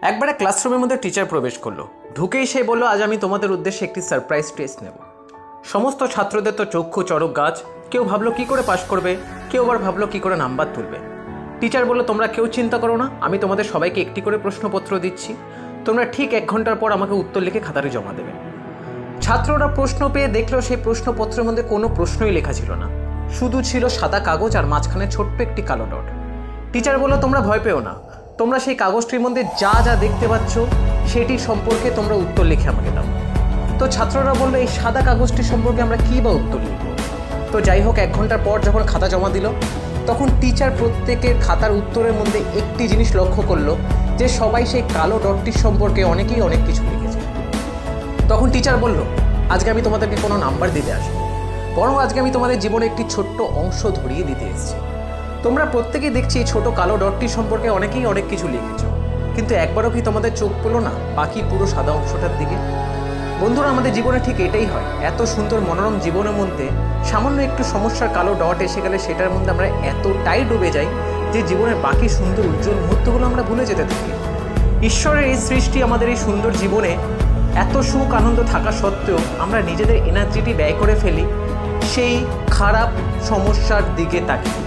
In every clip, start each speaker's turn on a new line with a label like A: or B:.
A: একবারে ক্লাসরুমের মধ্যে টিচার প্রবেশ করলো। ঢুকেই সে বলল, আজ আমি তোমাদের উদ্দেশ্যে একটি সারপ্রাইজ টেস্ট নেব। সমস্ত ছাত্রদের তো চক্ষু চড়ক গাছ। কেউ ভাবলো কি করে পাশ করবে, কেউ আবার ভাবলো কি করে নাম্বার তুলবে। টিচার বলল, তোমরা কেউ চিন্তা করো না, আমি তোমাদের সবাইকে একটি করে প্রশ্নপত্র দিচ্ছি। তোমরা ঠিক 1 ঘন্টার পর আমাকে উত্তর লিখে খাতারে জমা দেবে। ছাত্ররা প্রশ্ন পেয়ে দেখলো সেই প্রশ্নপত্রের মধ্যে কোনো প্রশ্নই লেখা ছিল না, শুধু ছিল সাদা কাগজ আর মাঝখানে ছোট্ট একটি কালো ডট। টিচার বলল, তোমরা ভয় পেও না, তোমরা সেই কাগজটির মধ্যে যা যা দেখতে পাচ্ছ সেটি সম্পর্কে তোমরা উত্তর লিখে আমাকে দাও। তো ছাত্ররা বললো, এই সাদা কাগজটি সম্পর্কে আমরা কী বা উত্তর লিখব। তো যাই হোক, 1 ঘন্টার পর যখন খাতা জমা দিল, তখন টিচার প্রত্যেকের খাতার উত্তরের মধ্যে একটি জিনিস লক্ষ্য করলো, যে সবাই সেই কালো ডটটির সম্পর্কে অনেকেই অনেক কিছু লিখেছে। তখন টিচার বলল, আজকে আমি তোমাদেরকে কোনো নাম্বার দিতে আসবো, বরং আজকে আমি তোমাদের জীবনে একটি ছোট্ট অংশ ধরিয়ে দিতে এসেছি। তোমরা প্রত্যেকেই দেখছি এই ছোট কালো ডটটি সম্পর্কে অনেকেই অনেক কিছু লিখেছ, কিন্তু একবারও কি তোমাদের চোখ পড়লো না বাকি পুরো সাদা অংশটার দিকে? বন্ধুরা, আমাদের জীবনে ঠিক এটাই হয়। এত সুন্দর মনোরম জীবনের মধ্যে সামান্য একটু সমস্যার কালো ডট এসে গেলে সেটার মধ্যে আমরা এতটাই ডুবে যাই যে জীবনের বাকি সুন্দর উজ্জ্বল মুহূর্তগুলো আমরা ভুলে যেতে থাকি। ঈশ্বরের এই সৃষ্টি আমাদের এই সুন্দর জীবনে এত সুখ আনন্দ থাকা সত্ত্বেও আমরা নিজেদের এনার্জিটি ব্যয় করে ফেলি সেই খারাপ সমস্যার দিকে তাকিয়ে,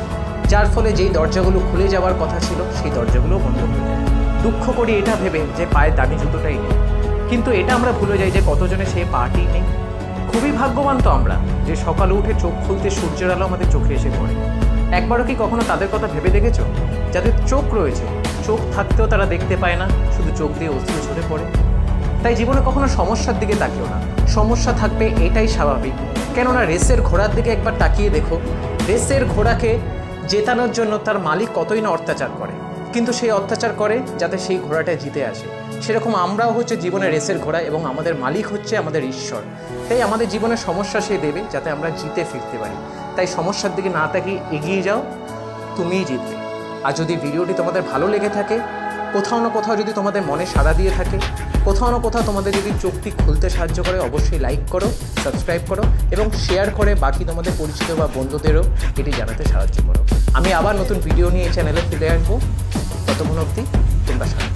A: যার ফলে যেই দরজাগুলো খুলে যাওয়ার কথা ছিল সেই দরজাগুলো বন্ধ হয়ে যায়। দুঃখ করি এটা ভেবে যে পায়ের দামি জুতোটাই নেই, কিন্তু এটা আমরা ভুলে যাই যে কতজনে সেই পাটি নেই। খুবই ভাগ্যবান তো আমরা যে সকালে উঠে চোখ খুলতে সূর্যের আলো আমাদের চোখে এসে পড়ে। একবারও কি কখনো তাদের কথা ভেবে দেখেছো যাদের চোখ রয়েছে, চোখ থাকতেও তারা দেখতে পায় না, শুধু চোখ দিয়ে অশ্রু ঝরে পড়ে? তাই জীবনে কখনো সমস্যার দিকে তাকিও না, সমস্যা থাকবে এটাই স্বাভাবিক। কেননা রেসের ঘোড়ার দিকে একবার তাকিয়ে দেখো, রেসের ঘোড়াকে জেতানোর জন্য তার মালিক কতই না অত্যাচার করে, কিন্তু সেই অত্যাচার করে যাতে সেই ঘোড়াটা জিতে আসে। সেরকম আমরাও হচ্ছে জীবনে রেসের ঘোড়া এবং আমাদের মালিক হচ্ছে আমাদের ঈশ্বর। তাই আমাদের জীবনে সমস্যা সে দেবে যাতে আমরা জিতে ফিরতে পারি। তাই সমস্যার দিকে না তাকিয়ে এগিয়ে যাও, তুমিই জিতবে। আর যদি ভিডিওটি তোমাদের ভালো লেগে থাকে, কোথাও না কোথাও যদি তোমাদের মনে সাড়া দিয়ে থাকে, কোথাও না কোথাও তোমাদের যদি চোখটি খুলতে সাহায্য করে, অবশ্যই লাইক করো, সাবস্ক্রাইব করো এবং শেয়ার করে বাকি তোমাদের পরিচিত বা বন্ধুদেরও এটি জানাতে সাহায্য করো। আমি আবার নতুন ভিডিও নিয়ে এই চ্যানেলে ফিরে আসবো। ততক্ষণ অবধি তোমরা সাথে